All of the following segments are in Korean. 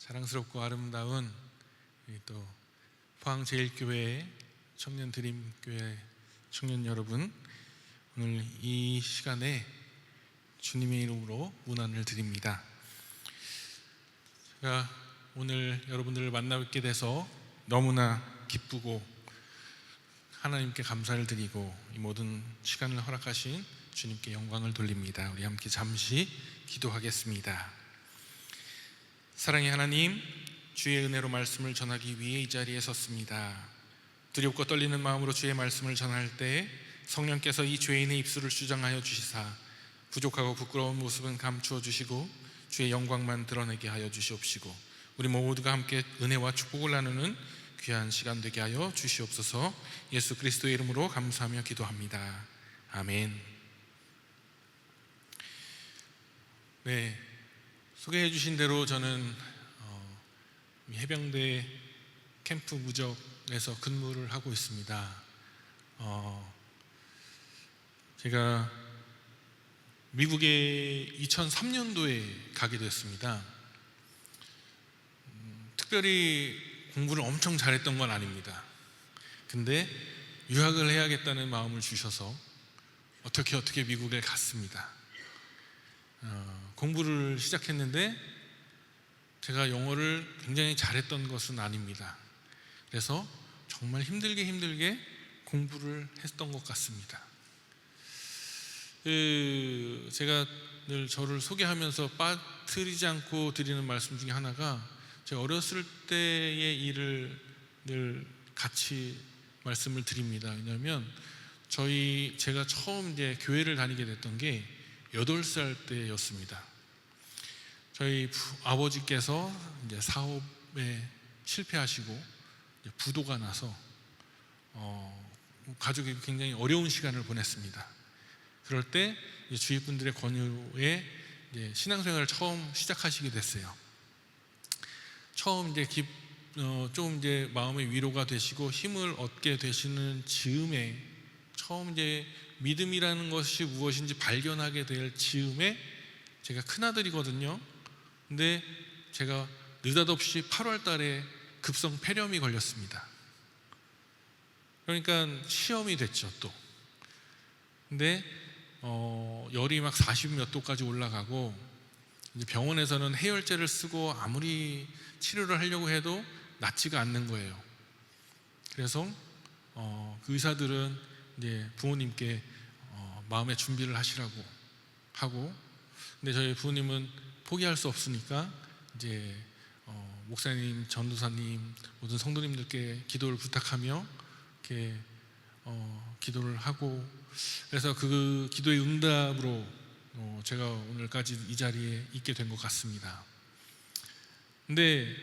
자랑스럽고 아름다운 또 포항제일교회 청년드림교회 청년 여러분, 오늘 이 시간에 주님의 이름으로 문안을 드립니다. 제가 오늘 여러분들을 만나뵙게 돼서 너무나 기쁘고 하나님께 감사를 드리고 이 모든 시간을 허락하신 주님께 영광을 돌립니다. 우리 함께 잠시 기도하겠습니다. 사랑의 하나님, 주의 은혜로 말씀을 전하기 위해 이 자리에 섰습니다. 두렵고 떨리는 마음으로 주의 말씀을 전할 때 성령께서 이 죄인의 입술을 주장하여 주시사 부족하고 부끄러운 모습은 감추어 주시고 주의 영광만 드러내게 하여 주시옵시고 우리 모두가 함께 은혜와 축복을 나누는 귀한 시간 되게 하여 주시옵소서. 예수 그리스도의 이름으로 감사하며 기도합니다. 아멘. 네, 소개해 주신 대로 저는 해병대 캠프 무적에서 근무를 하고 있습니다. 제가 미국에 2003년도에 가게 됐습니다. 특별히 공부를 엄청 잘했던 건 아닙니다. 근데 유학을 해야겠다는 마음을 주셔서 어떻게 미국에 갔습니다. 공부를 시작했는데 제가 영어를 굉장히 잘했던 것은 아닙니다. 그래서 정말 힘들게 공부를 했던 것 같습니다. 제가 늘 저를 소개하면서 빠뜨리지 않고 드리는 말씀 중에 하나가, 제가 어렸을 때의 일을 늘 같이 말씀을 드립니다. 왜냐하면 제가 처음 이제 교회를 다니게 됐던 게 8살 때였습니다. 저희 아버지께서 이제 사업에 실패하시고 이제 부도가 나서 가족이 굉장히 어려운 시간을 보냈습니다. 그럴 때 주위 분들의 권유에 이제 신앙생활을 처음 시작하시게 됐어요. 처음 이제 좀 이제 마음의 위로가 되시고 힘을 얻게 되시는 즈음에, 처음 이제 믿음이라는 것이 무엇인지 발견하게 될 즈음에, 제가 큰아들이거든요. 근데 제가 느닷없이 8월 달에 급성 폐렴이 걸렸습니다. 그러니까 시험이 됐죠 또. 근데 열이 막 40 몇 도까지 올라가고, 이제 병원에서는 해열제를 쓰고 아무리 치료를 하려고 해도 낫지가 않는 거예요. 그래서 그 의사들은 이제 부모님께 마음의 준비를 하시라고 하고, 근데 저희 부모님은 포기할 수 없으니까 이제 목사님, 전도사님, 모든 성도님들께 기도를 부탁하며 이렇게 기도를 하고, 그래서 그 기도의 응답으로 제가 오늘까지 이 자리에 있게 된 것 같습니다. 근데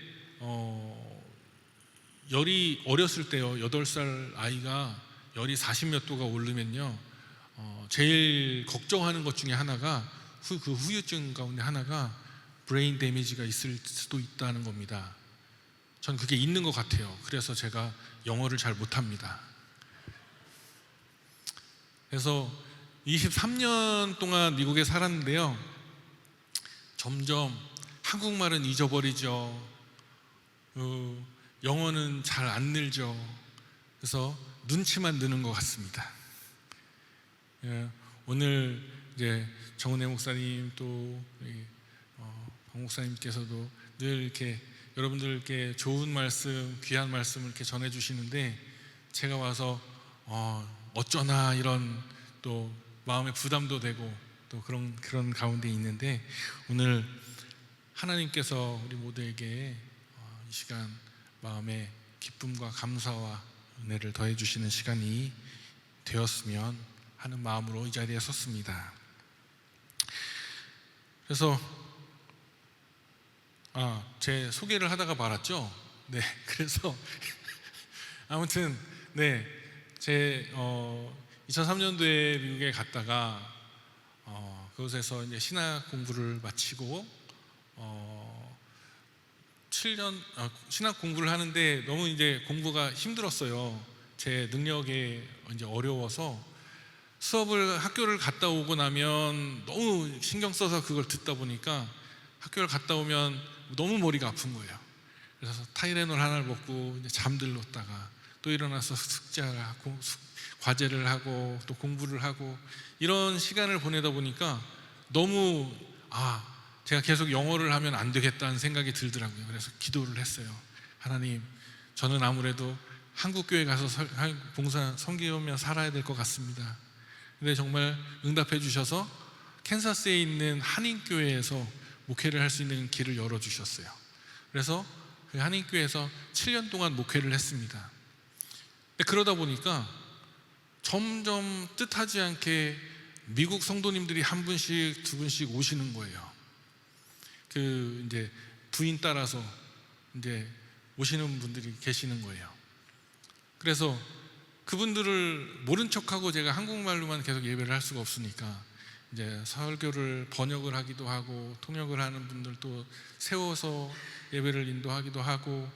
열이 어렸을 때요, 8살 아이가 열이 40 몇 도가 오르면요, 제일 걱정하는 것 중에 하나가 그 후유증 가운데 하나가 브레인 데미지가 있을 수도 있다는 겁니다. 전 그게 있는 것 같아요. 그래서 제가 영어를 잘 못합니다. 그래서 23년 동안 미국에 살았는데요, 점점 한국말은 잊어버리죠. 영어는 잘 안 늘죠. 그래서 눈치만 느는 것 같습니다. 오늘 이제 정은혜 목사님 또 박 목사님께서도 늘 이렇게 여러분들께 좋은 말씀, 귀한 말씀을 이렇게 전해주시는데, 제가 와서 어쩌나 이런 또 마음의 부담도 되고 또 그런 가운데 있는데, 오늘 하나님께서 우리 모두에게 이 시간 마음의 기쁨과 감사와 은혜를 더해 주시는 시간이 되었으면 하는 마음으로 이 자리에 섰습니다. 그래서 제 소개를 하다가 말았죠. 네, 그래서 아무튼 제 2003년도에 미국에 갔다가 그곳에서 이제 신학 공부를 마치고 7년 신학 공부를 하는데 너무 이제 공부가 힘들었어요. 제 능력에 이제 어려워서 학교를 갔다 오고 나면 너무 신경 써서 그걸 듣다 보니까, 학교를 갔다 오면 너무 머리가 아픈 거예요. 그래서 타이레놀 하나를 먹고 이제 잠들었다가 또 일어나서 숙제를 하고 과제를 하고 또 공부를 하고 이런 시간을 보내다 보니까 너무 제가 계속 영어를 하면 안 되겠다는 생각이 들더라고요. 그래서 기도를 했어요. 하나님, 저는 아무래도 한국교회 가서 봉사 섬기며 살아야 될 것 같습니다. 근데 정말 응답해 주셔서 캔사스에 있는 한인교회에서 목회를 할 수 있는 길을 열어주셨어요. 그래서 그 한인교회에서 7년 동안 목회를 했습니다. 근데 그러다 보니까 점점 뜻하지 않게 미국 성도님들이 한 분씩 두 분씩 오시는 거예요. 그 이제 부인 따라서 이제 오시는 분들이 계시는 거예요. 그래서 그분들을 모른 척하고 제가 한국말로만 계속 예배를 할 수가 없으니까 이제 설교를 번역을 하기도 하고 통역을 하는 분들도 세워서 예배를 인도하기도 하고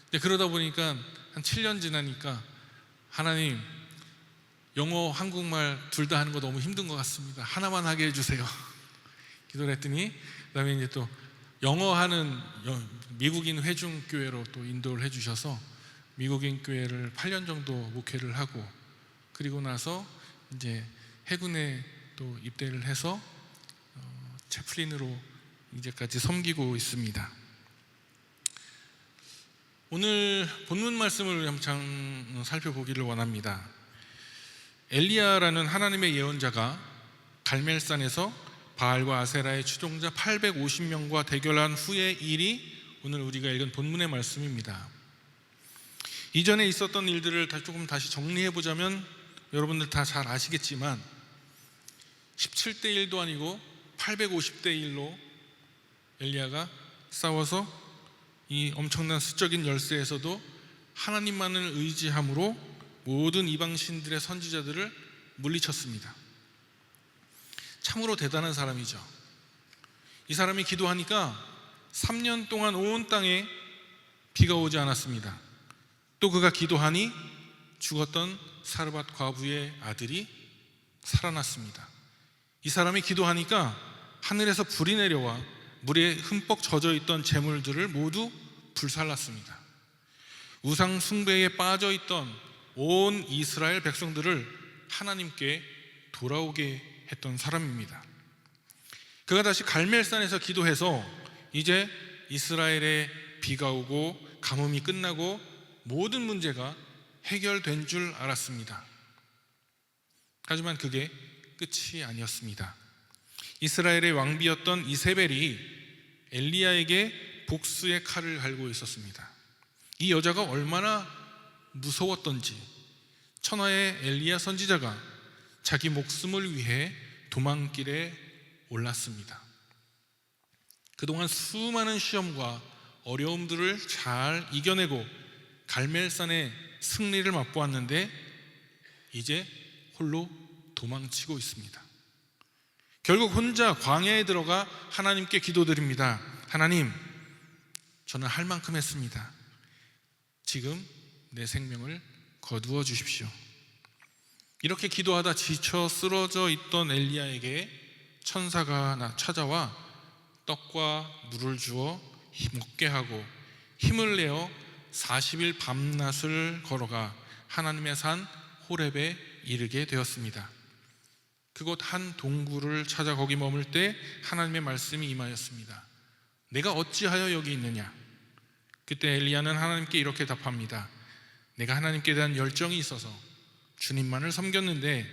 이제 그러다 보니까 한 7년 지나니까 하나님, 영어, 한국말 둘 다 하는 거 너무 힘든 것 같습니다. 하나만 하게 해주세요. 기도를 했더니 그다음에 이제 또 영어 하는 미국인 회중교회로 또 인도를 해주셔서 미국인 교회를 8년 정도 목회를 하고 그리고 나서 이제 해군에 또 입대를 해서 채플린으로 이제까지 섬기고 있습니다. 오늘 본문 말씀을 한번 살펴보기를 원합니다. 엘리야라는 하나님의 예언자가 갈멜산에서 바알과 아세라의 추종자 850명과 대결한 후의 일이 오늘 우리가 읽은 본문의 말씀입니다. 이전에 있었던 일들을 조금 다시 정리해 보자면 여러분들 다 잘 아시겠지만 17대 1도 아니고 850대 1로 엘리야가 싸워서 이 엄청난 수적인 열세에서도 하나님만을 의지함으로 모든 이방신들의 선지자들을 물리쳤습니다. 참으로 대단한 사람이죠. 이 사람이 기도하니까 3년 동안 온 땅에 비가 오지 않았습니다. 또 그가 기도하니 죽었던 사르밧 과부의 아들이 살아났습니다. 이 사람이 기도하니까 하늘에서 불이 내려와 물에 흠뻑 젖어 있던 재물들을 모두 불살랐습니다. 우상 숭배에 빠져 있던 온 이스라엘 백성들을 하나님께 돌아오게 했던 사람입니다. 그가 다시 갈멜산에서 기도해서 이제 이스라엘에 비가 오고 가뭄이 끝나고 모든 문제가 해결된 줄 알았습니다. 하지만 그게 끝이 아니었습니다. 이스라엘의 왕비였던 이세벨이 엘리야에게 복수의 칼을 갈고 있었습니다. 이 여자가 얼마나 무서웠던지 천하의 엘리야 선지자가 자기 목숨을 위해 도망길에 올랐습니다. 그동안 수많은 시험과 어려움들을 잘 이겨내고 갈멜산의 승리를 맛보았는데 이제 홀로 도망치고 있습니다. 결국 혼자 광야에 들어가 하나님께 기도드립니다. 하나님, 저는 할 만큼 했습니다. 지금 내 생명을 거두어 주십시오. 이렇게 기도하다 지쳐 쓰러져 있던 엘리야에게 천사가 찾아와 떡과 물을 주어 먹게 하고 힘을 내어 40일 밤낮을 걸어가 하나님의 산 호렙에 이르게 되었습니다. 그곳 한 동굴을 찾아 거기 머물 때 하나님의 말씀이 임하였습니다. 내가 어찌하여 여기 있느냐? 그때 엘리야는 하나님께 이렇게 답합니다. 내가 하나님께 대한 열정이 있어서 주님만을 섬겼는데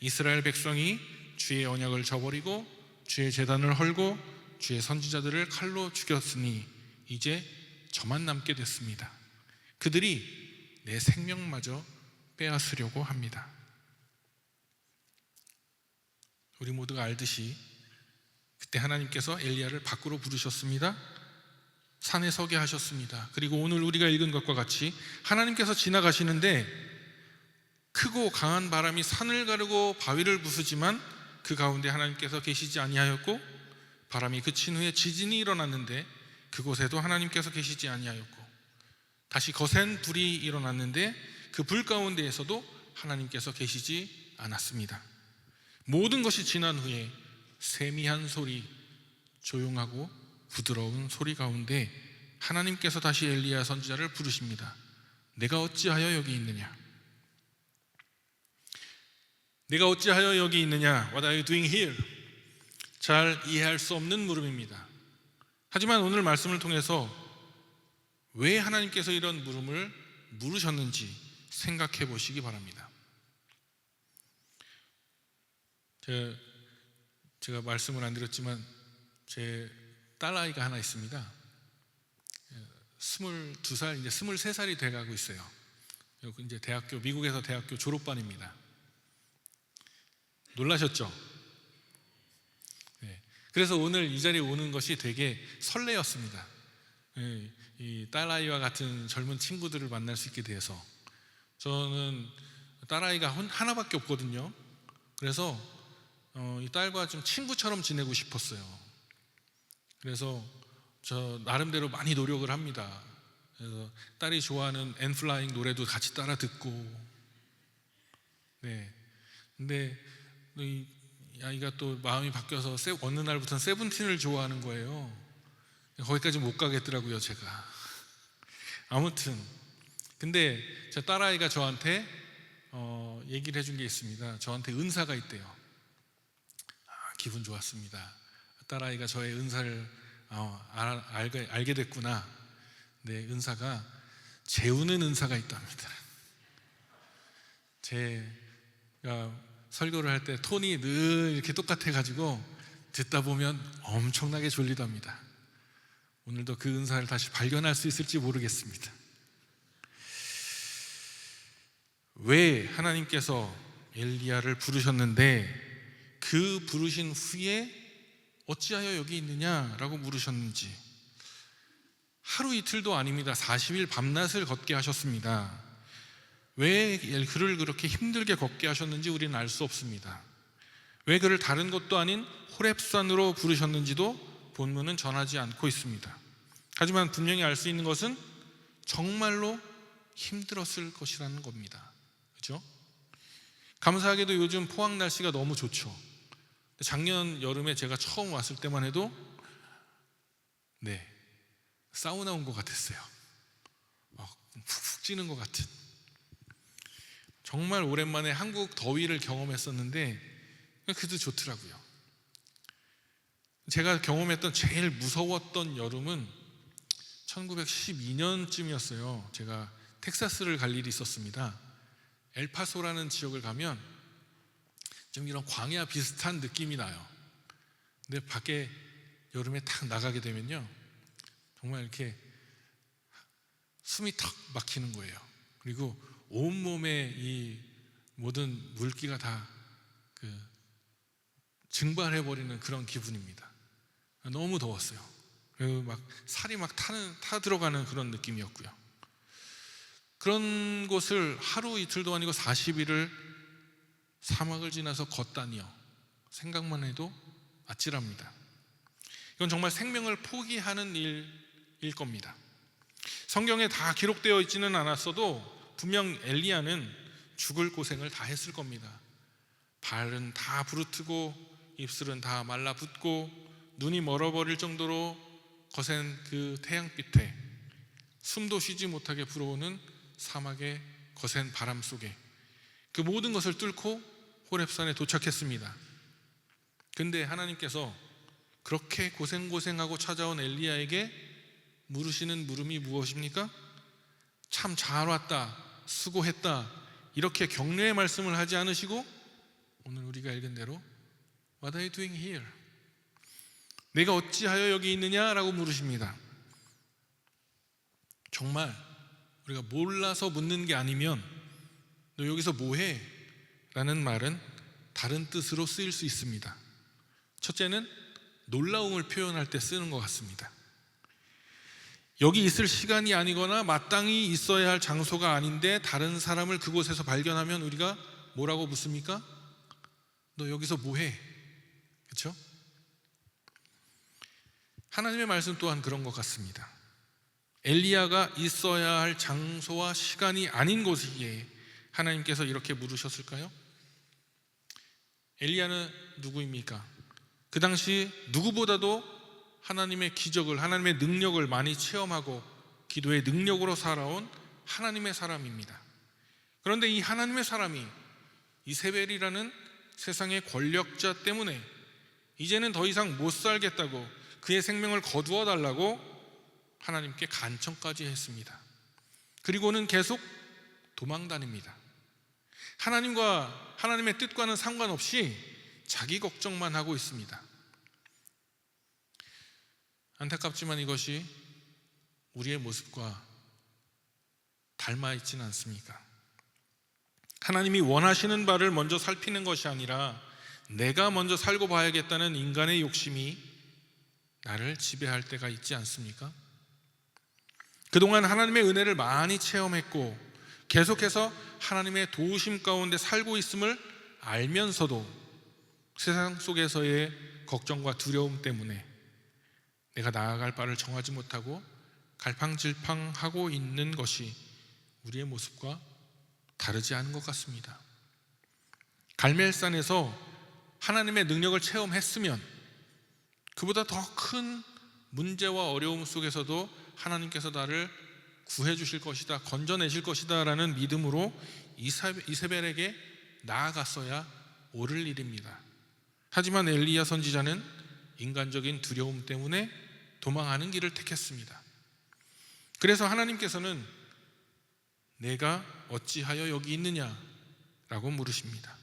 이스라엘 백성이 주의 언약을 저버리고 주의 제단을 헐고 주의 선지자들을 칼로 죽였으니 이제 저만 남게 됐습니다. 그들이 내 생명마저 빼앗으려고 합니다. 우리 모두가 알듯이 그때 하나님께서 엘리야를 밖으로 부르셨습니다. 산에 서게 하셨습니다. 그리고 오늘 우리가 읽은 것과 같이 하나님께서 지나가시는데 크고 강한 바람이 산을 가르고 바위를 부수지만 그 가운데 하나님께서 계시지 아니하였고 바람이 그친 후에 지진이 일어났는데 그곳에도 하나님께서 계시지 아니하였고 다시 거센 불이 일어났는데 그 불 가운데에서도 하나님께서 계시지 않았습니다. 모든 것이 지난 후에 세미한 소리, 조용하고 부드러운 소리 가운데 하나님께서 다시 엘리야 선지자를 부르십니다. 내가 어찌하여 여기 있느냐? 내가 어찌하여 여기 있느냐? What are you doing here? 잘 이해할 수 없는 물음입니다. 하지만 오늘 말씀을 통해서 왜 하나님께서 이런 물음을 물으셨는지 생각해 보시기 바랍니다. 제가 말씀을 안 드렸지만 제 딸아이가 하나 있습니다. 22살, 이제 23살이 돼가고 있어요. 이제 미국에서 대학교 졸업반입니다. 놀라셨죠? 네. 그래서 오늘 이 자리에 오는 것이 되게 설레었습니다. 네. 이 딸아이와 같은 젊은 친구들을 만날 수 있게 돼서. 저는 딸아이가 하나밖에 없거든요. 그래서 이 딸과 좀 친구처럼 지내고 싶었어요. 그래서 저 나름대로 많이 노력을 합니다. 그래서 딸이 좋아하는 엔플라잉 노래도 같이 따라 듣고. 네. 근데 이 아이가 또 마음이 바뀌어서 어느 날부터는 세븐틴을 좋아하는 거예요. 거기까지 못 가겠더라고요, 제가. 아무튼 근데 제 딸아이가 저한테 얘기를 해준 게 있습니다. 저한테 은사가 있대요. 기분 좋았습니다. 딸아이가 저의 은사를 알게 됐구나. 네, 은사가 재우는 은사가 있답니다. 제가 설교를 할 때 톤이 늘 이렇게 똑같아가지고 듣다 보면 엄청나게 졸리답니다. 오늘도 그 은사를 다시 발견할 수 있을지 모르겠습니다. 왜 하나님께서 엘리야를 부르셨는데 그 부르신 후에 어찌하여 여기 있느냐라고 물으셨는지. 하루 이틀도 아닙니다. 40일 밤낮을 걷게 하셨습니다. 왜 그를 그렇게 힘들게 걷게 하셨는지 우리는 알 수 없습니다. 왜 그를 다른 곳도 아닌 호렙산으로 부르셨는지도 본문은 전하지 않고 있습니다. 하지만 분명히 알 수 있는 것은 정말로 힘들었을 것이라는 겁니다. 그렇죠? 감사하게도 요즘 포항 날씨가 너무 좋죠. 작년 여름에 제가 처음 왔을 때만 해도 사우나 온 것 같았어요. 푹푹 찌는 것 같은. 정말 오랜만에 한국 더위를 경험했었는데 그래도 좋더라고요. 제가 경험했던 제일 무서웠던 여름은 1912년쯤이었어요. 제가 텍사스를 갈 일이 있었습니다. 엘파소라는 지역을 가면 좀 이런 광야 비슷한 느낌이 나요. 근데 밖에 여름에 탁 나가게 되면요, 정말 이렇게 숨이 턱 막히는 거예요. 그리고 온몸에 이 모든 물기가 다 증발해버리는 그런 기분입니다. 너무 더웠어요. 그리고 막 살이 막 타 들어가는 그런 느낌이었고요. 그런 곳을 하루 이틀도 아니고 40일을 사막을 지나서 걷다니요. 생각만 해도 아찔합니다. 이건 정말 생명을 포기하는 일일 겁니다. 성경에 다 기록되어 있지는 않았어도 분명 엘리야는 죽을 고생을 다 했을 겁니다. 발은 다 부르트고 입술은 다 말라붙고 눈이 멀어버릴 정도로 거센 그 태양빛에 숨도 쉬지 못하게 불어오는 사막의 거센 바람 속에 그 모든 것을 뚫고 호렙산에 도착했습니다. 근데 하나님께서 그렇게 고생하고 찾아온 엘리야에게 물으시는 물음이 무엇입니까? 참 잘 왔다, 수고했다, 이렇게 격려의 말씀을 하지 않으시고 오늘 우리가 읽은 대로 What are you doing here? 내가 어찌하여 여기 있느냐라고 물으십니다. 정말 우리가 몰라서 묻는 게 아니면 너 여기서 뭐해? 라는 말은 다른 뜻으로 쓰일 수 있습니다. 첫째는 놀라움을 표현할 때 쓰는 것 같습니다. 여기 있을 시간이 아니거나 마땅히 있어야 할 장소가 아닌데 다른 사람을 그곳에서 발견하면 우리가 뭐라고 묻습니까? 너 여기서 뭐해? 그렇죠? 하나님의 말씀 또한 그런 것 같습니다. 엘리야가 있어야 할 장소와 시간이 아닌 곳이기에 하나님께서 이렇게 물으셨을까요? 엘리야는 누구입니까? 그 당시 누구보다도 하나님의 기적을, 하나님의 능력을 많이 체험하고 기도의 능력으로 살아온 하나님의 사람입니다. 그런데 이 하나님의 사람이 이세벨이라는 세상의 권력자 때문에 이제는 더 이상 못 살겠다고, 그의 생명을 거두어 달라고 하나님께 간청까지 했습니다. 그리고는 계속 도망다닙니다. 하나님과 하나님의 뜻과는 상관없이 자기 걱정만 하고 있습니다. 안타깝지만 이것이 우리의 모습과 닮아 있지는 않습니까? 하나님이 원하시는 바를 먼저 살피는 것이 아니라 내가 먼저 살고 봐야겠다는 인간의 욕심이 나를 지배할 때가 있지 않습니까? 그동안 하나님의 은혜를 많이 체험했고 계속해서 하나님의 도우심 가운데 살고 있음을 알면서도 세상 속에서의 걱정과 두려움 때문에 내가 나아갈 바를 정하지 못하고 갈팡질팡하고 있는 것이 우리의 모습과 다르지 않은 것 같습니다. 갈멜산에서 하나님의 능력을 체험했으면 그보다 더 큰 문제와 어려움 속에서도 하나님께서 나를 구해 주실 것이다, 건져내실 것이다 라는 믿음으로 이세벨에게 나아갔어야 옳을 일입니다. 하지만 엘리야 선지자는 인간적인 두려움 때문에 도망하는 길을 택했습니다. 그래서 하나님께서는 내가 어찌하여 여기 있느냐 라고 물으십니다.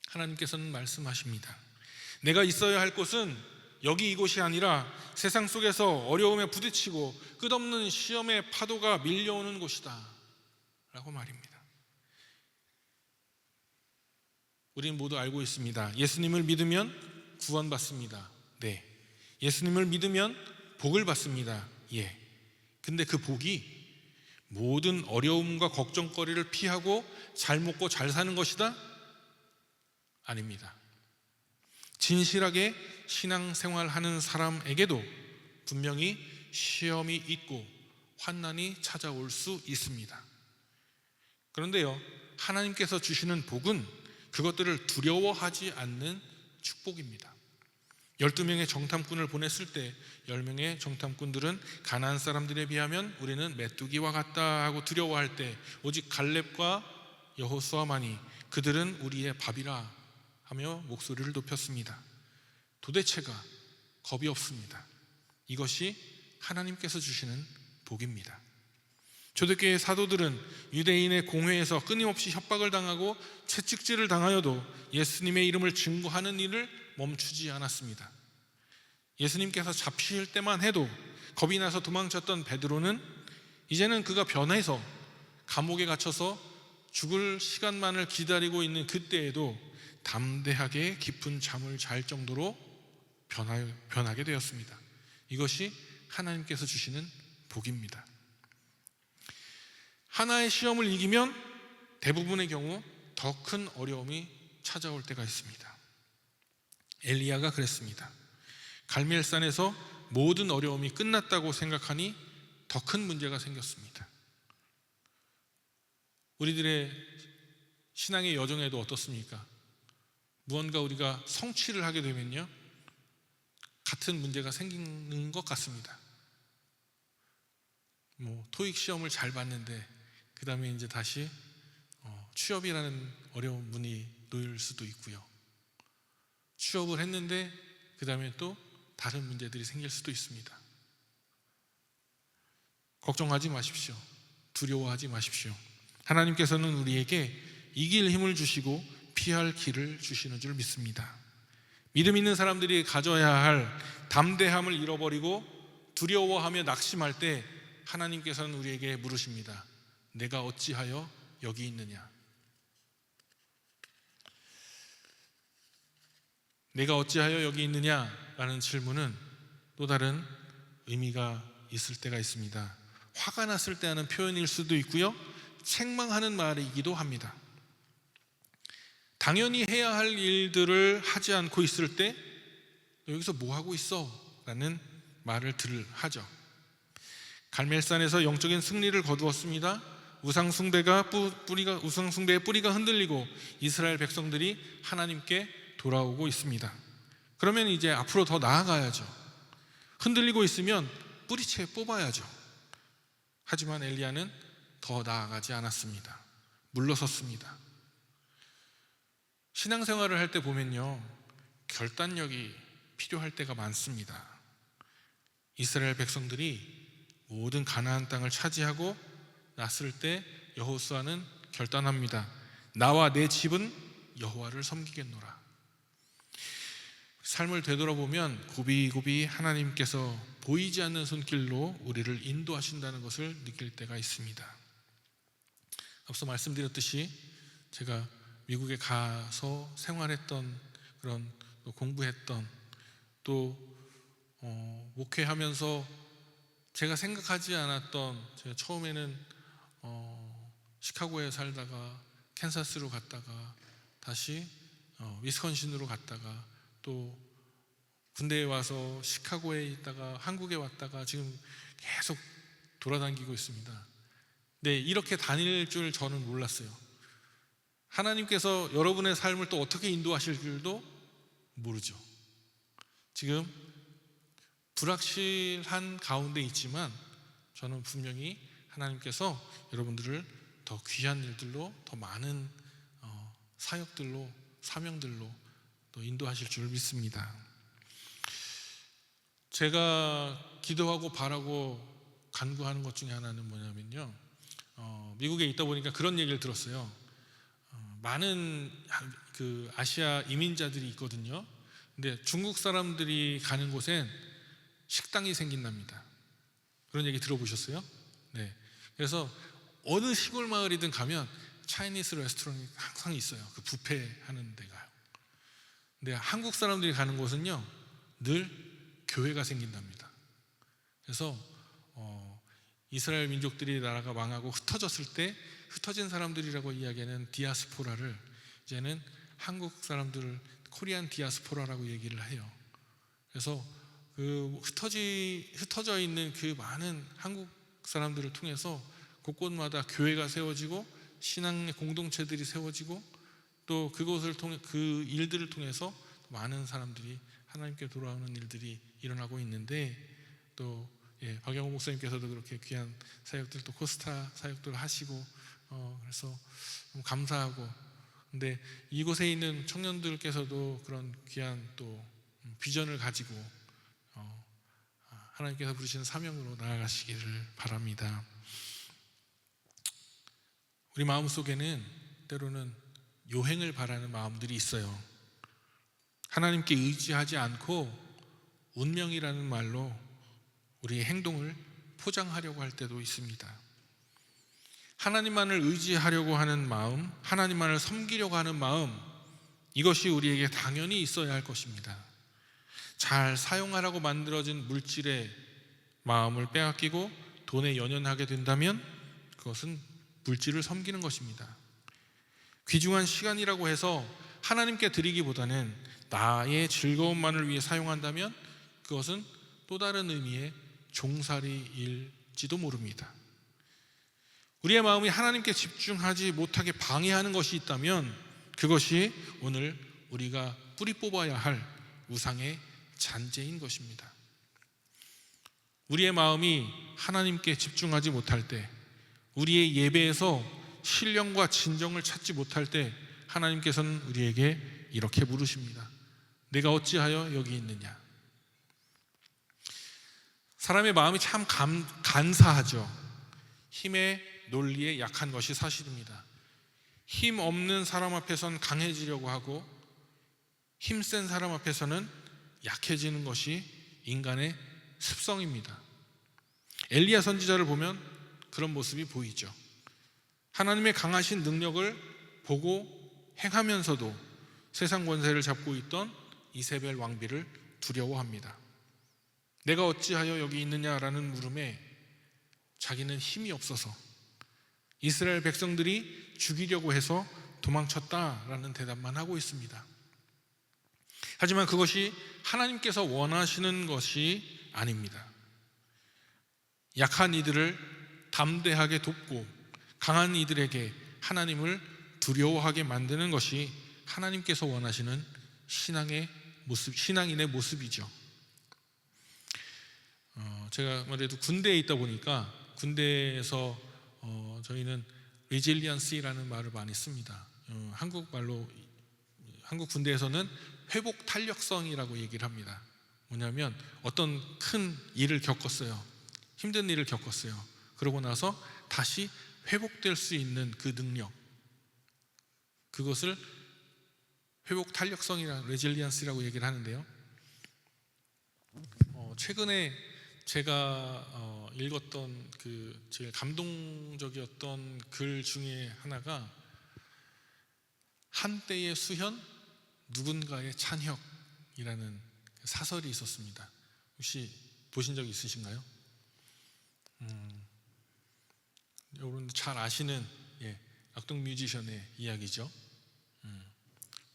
하나님께서는 말씀하십니다. 내가 있어야 할 곳은 여기 이곳이 아니라 세상 속에서 어려움에 부딪히고 끝없는 시험의 파도가 밀려오는 곳이다 라고 말입니다. 우리는 모두 알고 있습니다. 예수님을 믿으면 구원받습니다. 네. 예수님을 믿으면 복을 받습니다. 예. 근데 그 복이 모든 어려움과 걱정거리를 피하고 잘 먹고 잘 사는 것이다? 아닙니다. 진실하게 신앙생활하는 사람에게도 분명히 시험이 있고 환난이 찾아올 수 있습니다. 그런데요, 하나님께서 주시는 복은 그것들을 두려워하지 않는 축복입니다. 12명의 정탐꾼을 보냈을 때 10명의 정탐꾼들은 가나안 사람들에 비하면 우리는 메뚜기와 같다 하고 두려워할 때 오직 갈렙과 여호수아만이 그들은 우리의 밥이라 하며 목소리를 높였습니다. 도대체가 겁이 없습니다. 이것이 하나님께서 주시는 복입니다. 초대교회 사도들은 유대인의 공회에서 끊임없이 협박을 당하고 채찍질을 당하여도 예수님의 이름을 증거하는 일을 멈추지 않았습니다. 예수님께서 잡히실 때만 해도 겁이 나서 도망쳤던 베드로는 이제는 그가 변해서 감옥에 갇혀서 죽을 시간만을 기다리고 있는 그때에도 담대하게 깊은 잠을 잘 정도로 변하게 되었습니다. 이것이 하나님께서 주시는 복입니다. 하나의 시험을 이기면 대부분의 경우 더 큰 어려움이 찾아올 때가 있습니다. 엘리야가 그랬습니다. 갈멜산에서 모든 어려움이 끝났다고 생각하니 더 큰 문제가 생겼습니다. 우리들의 신앙의 여정에도 어떻습니까? 무언가 우리가 성취를 하게 되면요, 같은 문제가 생기는 것 같습니다. 토익 시험을 잘 봤는데 그 다음에 이제 다시 취업이라는 어려운 문이 놓일 수도 있고요. 취업을 했는데 그 다음에 또 다른 문제들이 생길 수도 있습니다. 걱정하지 마십시오. 두려워하지 마십시오. 하나님께서는 우리에게 이길 힘을 주시고 피할 길을 주시는 줄 믿습니다. 믿음 있는 사람들이 가져야 할 담대함을 잃어버리고 두려워하며 낙심할 때 하나님께서는 우리에게 물으십니다. 내가 어찌하여 여기 있느냐? 내가 어찌하여 여기 있느냐라는 질문은 또 다른 의미가 있을 때가 있습니다. 화가 났을 때 하는 표현일 수도 있고요, 책망하는 말이기도 합니다. 당연히 해야 할 일들을 하지 않고 있을 때 너 여기서 뭐 하고 있어? 라는 말을 하죠. 갈멜산에서 영적인 승리를 거두었습니다. 우상숭배의 뿌리가 흔들리고 이스라엘 백성들이 하나님께 돌아오고 있습니다. 그러면 이제 앞으로 더 나아가야죠. 흔들리고 있으면 뿌리채 뽑아야죠. 하지만 엘리야는 더 나아가지 않았습니다. 물러섰습니다. 신앙생활을 할 때 보면요, 결단력이 필요할 때가 많습니다. 이스라엘 백성들이 모든 가나안 땅을 차지하고 났을 때 여호수아는 결단합니다. 나와 내 집은 여호와를 섬기겠노라. 삶을 되돌아보면 고비고비 하나님께서 보이지 않는 손길로 우리를 인도하신다는 것을 느낄 때가 있습니다. 앞서 말씀드렸듯이 제가 미국에 가서 생활했던, 그런 공부했던, 또 목회하면서 제가 생각하지 않았던, 제가 처음에는 시카고에 살다가 캔사스로 갔다가 다시 위스콘신으로 갔다가 또 군대에 와서 시카고에 있다가 한국에 왔다가 지금 계속 돌아다니고 있습니다. 네, 이렇게 다닐 줄 저는 몰랐어요. 하나님께서 여러분의 삶을 또 어떻게 인도하실 줄도 모르죠. 지금 불확실한 가운데 있지만 저는 분명히 하나님께서 여러분들을 더 귀한 일들로, 더 많은 사역들로, 사명들로 또 인도하실 줄 믿습니다. 제가 기도하고 바라고 간구하는 것 중에 하나는 뭐냐면요, 미국에 있다 보니까 그런 얘기를 들었어요. 많은 그 아시아 이민자들이 있거든요. 근데 중국 사람들이 가는 곳엔 식당이 생긴답니다. 그런 얘기 들어보셨어요? 네. 그래서 어느 시골 마을이든 가면 차이니스 레스토랑이 항상 있어요. 그 뷔페 하는 데가요. 근데 한국 사람들이 가는 곳은요, 늘 교회가 생긴답니다. 그래서 이스라엘 민족들이 나라가 망하고 흩어졌을 때 흩어진 사람들이라고 이야기하는 디아스포라를 이제는 한국 사람들을 코리안 디아스포라라고 얘기를 해요. 그래서 그 흩어져 있는 그 많은 한국 사람들을 통해서 곳곳마다 교회가 세워지고 신앙의 공동체들이 세워지고 또 그것을 통해, 그 일들을 통해서 많은 사람들이 하나님께 돌아오는 일들이 일어나고 있는데, 또 박영호 목사님께서도 그렇게 귀한 사역들, 또 코스타 사역들을 하시고 그래서 너무 감사하고, 근데 이곳에 있는 청년들께서도 그런 귀한 또 비전을 가지고 하나님께서 부르시는 사명으로 나아가시기를 바랍니다. 우리 마음속에는 때로는 요행을 바라는 마음들이 있어요. 하나님께 의지하지 않고 운명이라는 말로 우리의 행동을 포장하려고 할 때도 있습니다. 하나님만을 의지하려고 하는 마음, 하나님만을 섬기려고 하는 마음, 이것이 우리에게 당연히 있어야 할 것입니다. 잘 사용하라고 만들어진 물질의 마음을 빼앗기고 돈에 연연하게 된다면 그것은 물질을 섬기는 것입니다. 귀중한 시간이라고 해서 하나님께 드리기보다는 나의 즐거움만을 위해 사용한다면 그것은 또 다른 의미의 종살이일지도 모릅니다. 우리의 마음이 하나님께 집중하지 못하게 방해하는 것이 있다면 그것이 오늘 우리가 뿌리 뽑아야 할 우상의 잔재인 것입니다. 우리의 마음이 하나님께 집중하지 못할 때, 우리의 예배에서 신령과 진정을 찾지 못할 때 하나님께서는 우리에게 이렇게 물으십니다. 내가 어찌하여 여기 있느냐? 사람의 마음이 참 간사하죠. 힘의 논리에 약한 것이 사실입니다. 힘 없는 사람 앞에서는 강해지려고 하고 힘센 사람 앞에서는 약해지는 것이 인간의 습성입니다. 엘리야 선지자를 보면 그런 모습이 보이죠. 하나님의 강하신 능력을 보고 행하면서도 세상 권세를 잡고 있던 이세벨 왕비를 두려워합니다. 내가 어찌하여 여기 있느냐라는 물음에 자기는 힘이 없어서 이스라엘 백성들이 죽이려고 해서 도망쳤다라는 대답만 하고 있습니다. 하지만 그것이 하나님께서 원하시는 것이 아닙니다. 약한 이들을 담대하게 돕고 강한 이들에게 하나님을 두려워하게 만드는 것이 하나님께서 원하시는 신앙의 모습, 신앙인의 모습이죠. 제가 아무래도 군대에 있다 보니까 군대에서 저희는 resilience라는 말을 많이 씁니다. 한국말로 한국 군대에서는 회복 탄력성이라고 얘기를 합니다. 뭐냐면 어떤 큰 일을 겪었어요. 힘든 일을 겪었어요. 그러고 나서 다시 회복될 수 있는 그 능력, 그것을 회복 탄력성이라 resilience라고 얘기를 하는데요. 최근에 제가 읽었던 그 제일 감동적이었던 글 중에 하나가 한때의 수현, 누군가의 찬혁이라는 사설이 있었습니다. 혹시 보신 적 있으신가요? 여러분 잘 아시는 악동 뮤지션의 이야기죠.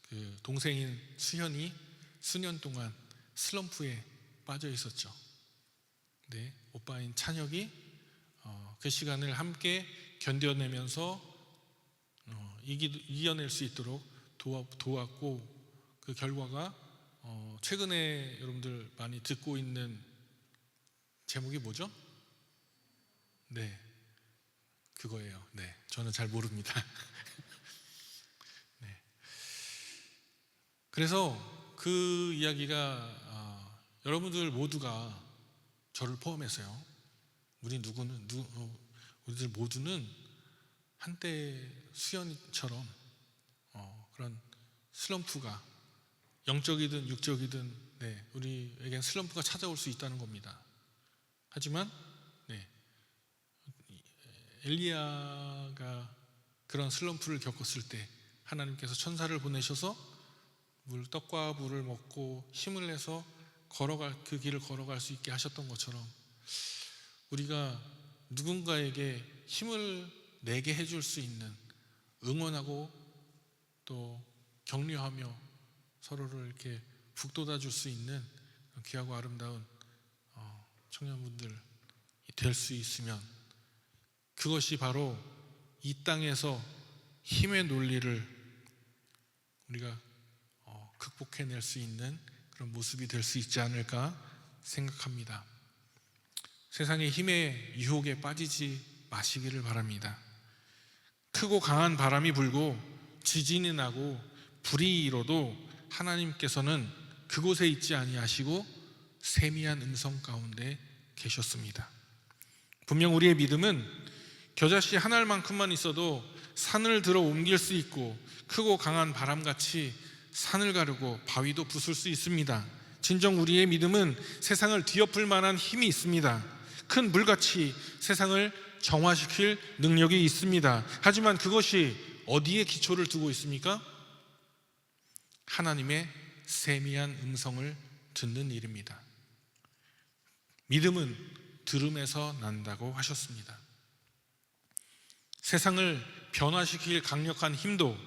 그 동생인 수현이 수년 동안 슬럼프에 빠져 있었죠. 네, 오빠인 찬혁이 그 시간을 함께 견뎌내면서 이겨낼 수 있도록 도왔고, 그 결과가 최근에 여러분들 많이 듣고 있는 제목이 뭐죠? 네, 그거예요. 네, 저는 잘 모릅니다. 네. 그래서 그 이야기가 여러분들 모두가 저를 포함해서요, 우리들 모두는 한때 수연이처럼 그런 슬럼프가 영적이든 육적이든 우리에겐 슬럼프가 찾아올 수 있다는 겁니다. 하지만 엘리야가 그런 슬럼프를 겪었을 때 하나님께서 천사를 보내셔서 떡과 물을 먹고 힘을 내서 그 길을 걸어갈 수 있게 하셨던 것처럼, 우리가 누군가에게 힘을 내게 해줄 수 있는, 응원하고 또 격려하며 서로를 이렇게 북돋아 줄 수 있는 귀하고 아름다운 청년분들이 될 수 있으면, 그것이 바로 이 땅에서 힘의 논리를 우리가 극복해낼 수 있는 그런 모습이 될 수 있지 않을까 생각합니다. 세상의 힘의 유혹에 빠지지 마시기를 바랍니다. 크고 강한 바람이 불고 지진이 나고 불이 일어도 하나님께서는 그곳에 있지 아니하시고 세미한 음성 가운데 계셨습니다. 분명 우리의 믿음은 겨자씨 한 알만큼만 있어도 산을 들어 옮길 수 있고, 크고 강한 바람같이 산을 가르고 바위도 부술 수 있습니다. 진정 우리의 믿음은 세상을 뒤엎을 만한 힘이 있습니다. 큰 물같이 세상을 정화시킬 능력이 있습니다. 하지만 그것이 어디에 기초를 두고 있습니까? 하나님의 세미한 음성을 듣는 일입니다. 믿음은 들음에서 난다고 하셨습니다. 세상을 변화시킬 강력한 힘도,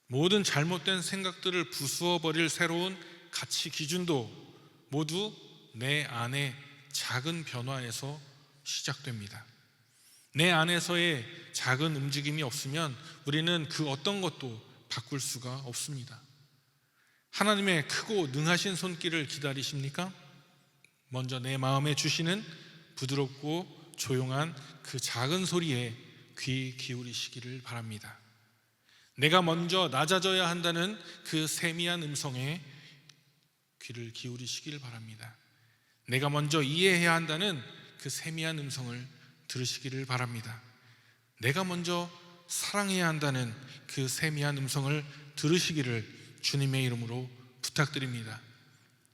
모든 잘못된 생각들을 부수어버릴 새로운 가치 기준도 모두 내 안의 작은 변화에서 시작됩니다. 내 안에서의 작은 움직임이 없으면 우리는 그 어떤 것도 바꿀 수가 없습니다. 하나님의 크고 능하신 손길을 기다리십니까? 먼저 내 마음에 주시는 부드럽고 조용한 그 작은 소리에 귀 기울이시기를 바랍니다. 내가 먼저 낮아져야 한다는 그 세미한 음성에 귀를 기울이시길 바랍니다. 내가 먼저 이해해야 한다는 그 세미한 음성을 들으시기를 바랍니다. 내가 먼저 사랑해야 한다는 그 세미한 음성을 들으시기를 주님의 이름으로 부탁드립니다.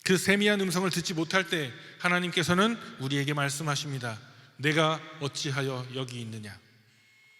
그 세미한 음성을 듣지 못할 때 하나님께서는 우리에게 말씀하십니다. 내가 어찌하여 여기 있느냐?